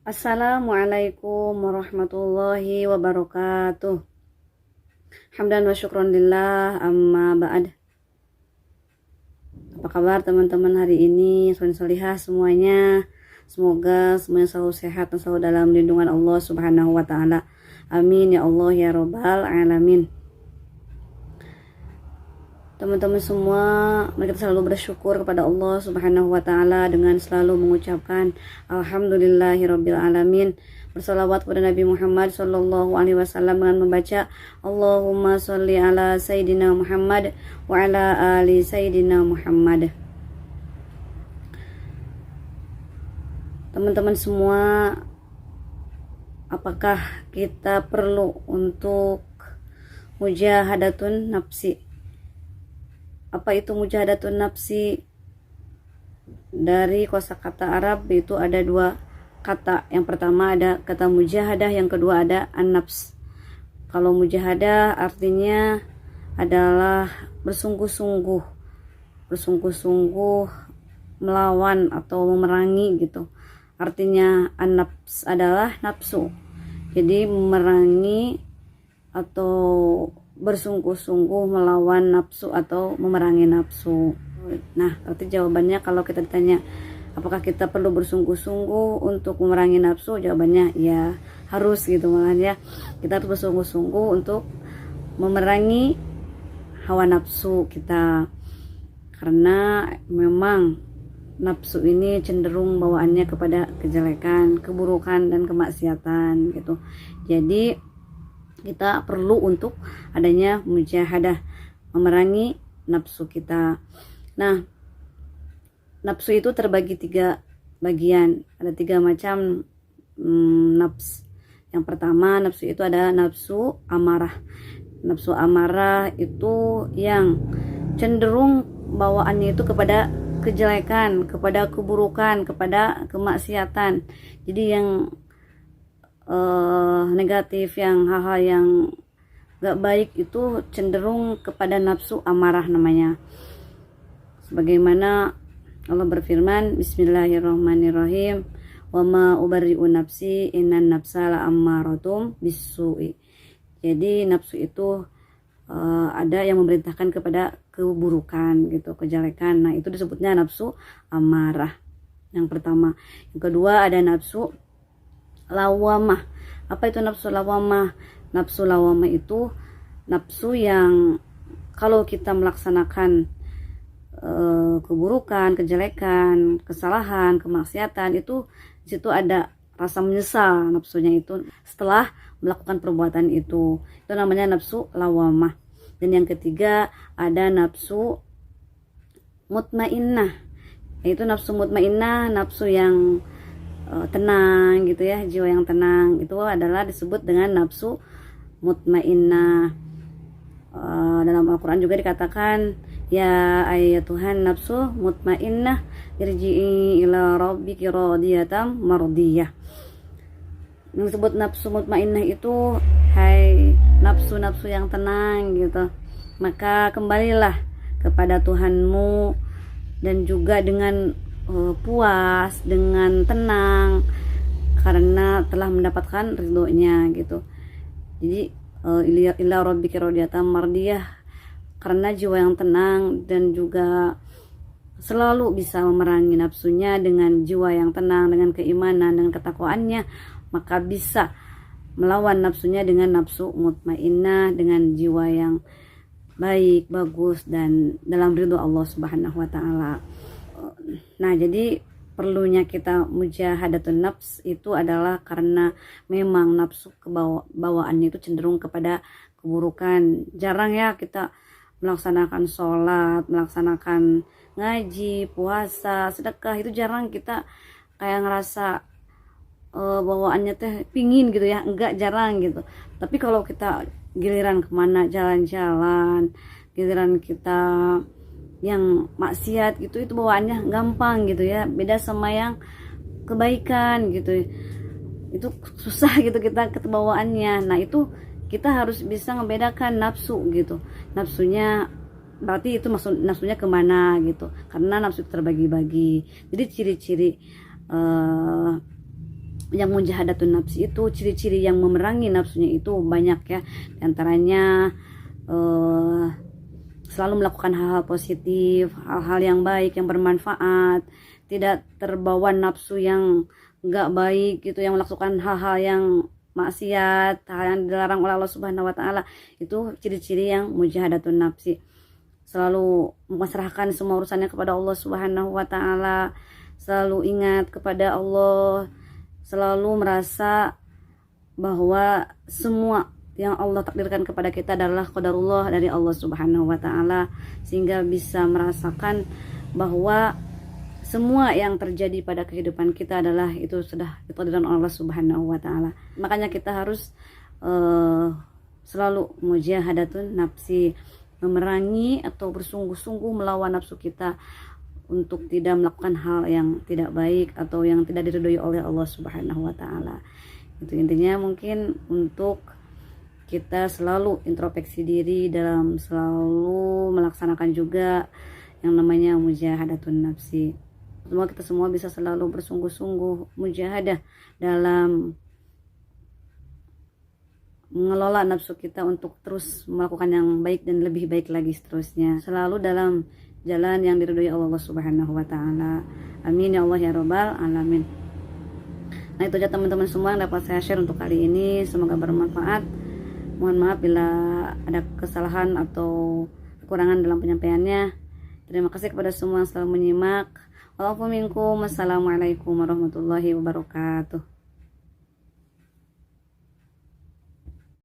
Assalamualaikum warahmatullahi wabarakatuh. Hamdan wa syukron lillah, amma ba'd. Apa kabar teman-teman hari ini? Solihah semuanya. Semoga semuanya selalu sehat dan selalu dalam lindungan Allah Subhanahu wa taala. Amin ya Allah ya rabbal alamin. Teman-teman semua, mari kita selalu bersyukur kepada Allah Subhanahu wa taala dengan selalu mengucapkan alhamdulillahirabbil alamin. Bersalawat kepada Nabi Muhammad sallallahu alaihi wasallam dengan membaca Allahumma sholli ala sayyidina Muhammad wa ala ali sayyidina Muhammad. Teman-teman semua, apakah kita perlu untuk mujahadatun nafsi? Apa itu mujahadatun nafsi? Dari kosakata Arab itu ada dua kata. Yang pertama ada kata mujahadah, yang kedua ada an-nafs. Kalau mujahadah artinya adalah bersungguh-sungguh melawan atau memerangi gitu. Artinya an-nafs adalah nafsu. Jadi memerangi atau bersungguh-sungguh melawan nafsu atau memerangi nafsu. Nah, berarti jawabannya kalau kita ditanya apakah kita perlu bersungguh-sungguh untuk memerangi nafsu, jawabannya ya harus gitu malah ya. Kita harus bersungguh-sungguh untuk memerangi hawa nafsu kita. Karena memang nafsu ini cenderung bawaannya kepada kejelekan, keburukan dan kemaksiatan gitu. Jadi kita perlu untuk adanya mujahadah, memerangi nafsu kita. Nah, nafsu itu terbagi 3 bagian. Ada 3 macam nafs. Yang pertama, nafsu itu ada nafsu amarah. Nafsu amarah itu yang cenderung bawaannya itu kepada kejelekan, kepada keburukan, kepada kemaksiatan. Jadi yang negatif, yang hal-hal yang gak baik itu cenderung kepada nafsu amarah namanya. Sebagaimana Allah berfirman, Bismillahirrahmanirrahim, wa ma ubarri'u nafsi innan nafsa la'ammaratum bis-su'i. Jadi nafsu itu ada yang memerintahkan kepada keburukan gitu, kejelekan. Nah, itu disebutnya nafsu amarah. Yang pertama. Yang kedua ada nafsu lawamah. Apa itu nafsu lawamah? Nafsu lawamah itu nafsu yang kalau kita melaksanakan keburukan, kejelekan, kesalahan, kemaksiatan, itu di situ ada rasa menyesal nafsunya itu setelah melakukan perbuatan itu. Itu namanya nafsu lawamah. Dan yang ketiga ada nafsu mutmainnah. Yaitu nafsu mutmainnah, nafsu yang tenang gitu ya, jiwa yang tenang, itu adalah disebut dengan nafsu mutmainnah. Dalam Al-Quran juga dikatakan, ya ayyatuhan nafsu mutmainnah irji'i ila rabbiki radiyatan mardiyah. Yang disebut nafsu mutmainnah itu, hai nafsu-nafsu yang tenang gitu, maka kembalilah kepada Tuhanmu dan juga dengan puas, dengan tenang karena telah mendapatkan ridhonya gitu. Jadi ila rabbika radiyatan mardiyah, karena jiwa yang tenang dan juga selalu bisa memerangi nafsunya dengan jiwa yang tenang, dengan keimanan, dengan ketakwaannya, maka bisa melawan nafsunya dengan nafsu mutmainnah, dengan jiwa yang baik, bagus dan dalam ridho Allah Subhanahu wa taala. Nah, jadi perlunya kita mujahadatun nafs itu adalah karena memang nafsu kebawaannya itu cenderung kepada keburukan. Jarang ya kita melaksanakan sholat, melaksanakan ngaji, puasa, sedekah, itu jarang kita kayak ngerasa bawaannya teh pingin gitu ya, enggak, jarang gitu. Tapi kalau kita giliran kemana jalan-jalan, giliran kita yang maksiat gitu, itu bawaannya gampang gitu ya, beda sama yang kebaikan gitu, itu susah gitu kita kebawaannya. Nah, itu kita harus bisa membedakan nafsu gitu, nafsunya berarti itu maksud nafsunya kemana gitu, karena nafsu terbagi-bagi. Jadi ciri-ciri yang mujahadatun nafsi itu, ciri-ciri yang memerangi nafsunya itu banyak ya. Di antaranya selalu melakukan hal-hal positif, hal-hal yang baik, yang bermanfaat, tidak terbawa nafsu yang enggak baik gitu, yang melakukan hal-hal yang maksiat, hal yang dilarang oleh Allah Subhanahu wa taala. Itu ciri-ciri yang mujahadatun nafsi. Selalu memasrahkan semua urusannya kepada Allah Subhanahu wa taala, selalu ingat kepada Allah, selalu merasa bahwa semua yang Allah takdirkan kepada kita adalah qadarullah dari Allah Subhanahu wa taala, sehingga bisa merasakan bahwa semua yang terjadi pada kehidupan kita adalah itu sudah ditakdirkan Allah Subhanahu wa taala. Makanya kita harus selalu mujahadatun nafsi, memerangi atau bersungguh-sungguh melawan nafsu kita untuk tidak melakukan hal yang tidak baik atau yang tidak diridhoi oleh Allah Subhanahu wa taala. Itu intinya, mungkin untuk kita selalu introspeksi diri dalam selalu melaksanakan juga yang namanya mujahadatun nafsi. Semoga kita semua bisa selalu bersungguh-sungguh mujahadah dalam mengelola nafsu kita untuk terus melakukan yang baik dan lebih baik lagi seterusnya, selalu dalam jalan yang diridhoi Allah Subhanahu wa taala. Amin ya Allah ya rabbal alamin. Nah, itu aja teman-teman semua yang dapat saya share untuk kali ini, semoga bermanfaat. Mohon maaf bila ada kesalahan atau kekurangan dalam penyampaiannya. Terima kasih kepada semua yang selalu menyimak. Walaupun minkum. Wassalamualaikum warahmatullahi wabarakatuh.